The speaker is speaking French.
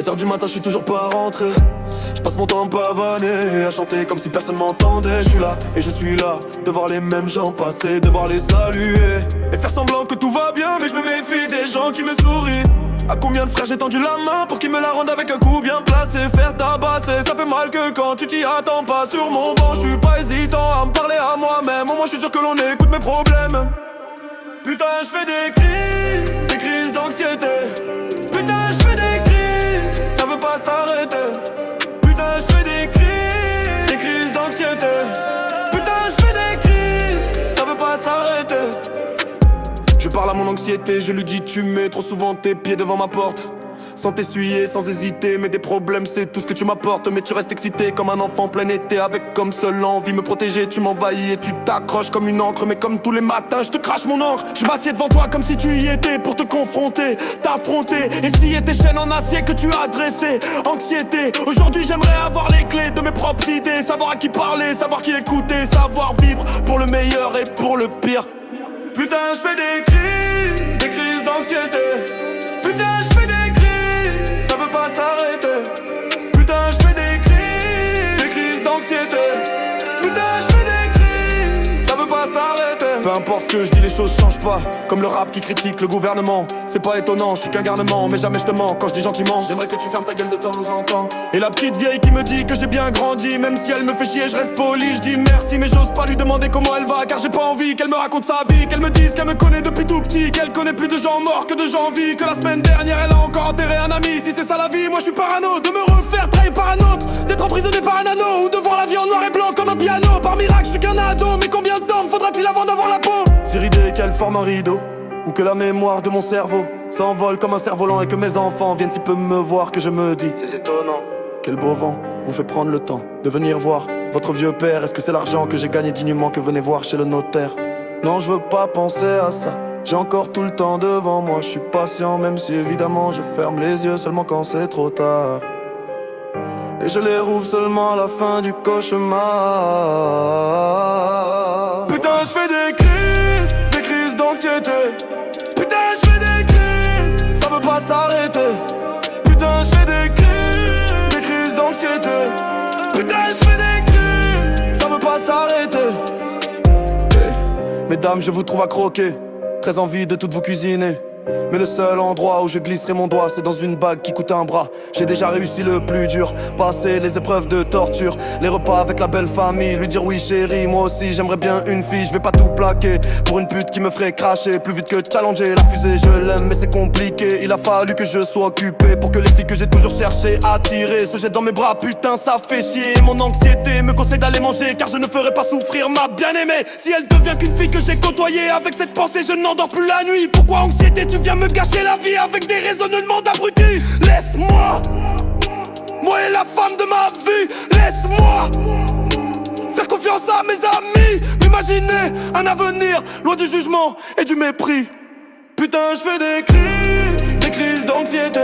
7h du matin, je suis toujours pas rentré. Je passe mon temps à pavaner, à chanter comme si personne m'entendait. Je suis là et je suis là, de voir les mêmes gens passer, devoir les saluer et faire semblant que tout va bien, mais je me méfie des gens qui me sourient. À combien de frères j'ai tendu la main pour qu'ils me la rendent avec un coup bien placé. Faire tabasser, ça fait mal que quand tu t'y attends pas. Sur mon banc, je suis pas hésitant à me parler à moi-même. Au moins je suis sûr que l'on écoute mes problèmes. Putain, je fais des crises d'anxiété. Putain, je fais des cris, ça veut pas s'arrêter. Putain, je fais des crises d'anxiété. Putain, je fais des cris, ça veut pas s'arrêter. Je parle à mon anxiété, je lui dis tu mets trop souvent tes pieds devant ma porte. Sans t'essuyer, sans hésiter, mais des problèmes c'est tout ce que tu m'apportes. Mais tu restes excité comme un enfant plein été, avec comme seule envie me protéger. Tu m'envahis et tu t'accroches comme une encre, mais comme tous les matins je te crache mon encre. Je m'assieds devant toi comme si tu y étais, pour te confronter, t'affronter, essayer tes chaînes en acier que tu as dressées. Anxiété, aujourd'hui j'aimerais avoir les clés de mes propres idées. Savoir à qui parler, savoir qui écouter, savoir vivre pour le meilleur et pour le pire. Putain, je fais des crises d'anxiété. Putain, je fais des cris, ça veut pas s'arrêter. Putain, je fais des crises d'anxiété. Putain, je fais des cris, ça veut pas s'arrêter. Peu importe ce que je dis, les choses changent pas. Comme le rap qui critique le gouvernement. C'est pas étonnant, je suis qu'un garnement, mais jamais je te mens quand je dis gentiment. J'aimerais que tu fermes ta gueule de temps en temps. Et la petite vieille qui me dit que j'ai bien grandi, même si elle me fait chier, je reste poli. Je dis merci, mais j'ose pas lui demander comment elle va, car j'ai pas envie qu'elle me raconte sa vie, qu'elle me dise qu'elle me connaît depuis tout petit, qu'elle connaît plus de gens morts que de gens en vie, que la semaine dernière elle a encore enterré un ami. Si c'est ça la vie, moi je suis parano de me refaire trahir par un autre, d'être emprisonné par un anneau, ou de voir la vie en noir et blanc comme un piano. Par miracle, je suis qu'un ado, mais combien de temps me faudra-t-il avant d'avoir la peau? S'irider qu'elle forme un rideau, ou que la mémoire de mon cerveau s'envole comme un cerf-volant, et que mes enfants viennent si peu me voir que je me dis c'est étonnant. Quel beau vent vous fait prendre le temps de venir voir votre vieux père. Est-ce que c'est l'argent que j'ai gagné dignement que venez voir chez le notaire? Non, je veux pas penser à ça, j'ai encore tout le temps devant moi. Je suis patient même si évidemment je ferme les yeux seulement quand c'est trop tard. Et je les rouvre seulement à la fin du cauchemar. Putain, je fais des crises d'anxiété. Putain, je fais des cris, ça veut pas s'arrêter. Putain, je fais des crises d'anxiété. Putain, je fais des cris, ça veut pas s'arrêter. Hey, mesdames, je vous trouve à croquer, très envie de toutes vous cuisiner. Mais le seul endroit où je glisserai mon doigt, c'est dans une bague qui coûte un bras. J'ai déjà réussi le plus dur, passer les épreuves de torture, les repas avec la belle famille, lui dire oui chérie, moi aussi j'aimerais bien une fille. Je vais pas tout plaquer pour une pute qui me ferait cracher plus vite que challenger. La fusée je l'aime mais c'est compliqué, il a fallu que je sois occupé pour que les filles que j'ai toujours cherché attirer se jettent dans mes bras. Putain ça fait chier, mon anxiété me conseille d'aller manger, car je ne ferai pas souffrir ma bien-aimée si elle devient qu'une fille que j'ai côtoyée. Avec cette pensée je n'endors plus la nuit. Pourquoi anxiété, tu viens me gâcher la vie avec des raisonnements d'abrutis? Laisse-moi, moi et la femme de ma vie. Laisse-moi faire confiance à mes amis, m'imaginer un avenir loin du jugement et du mépris. Putain, je fais des crises d'anxiété.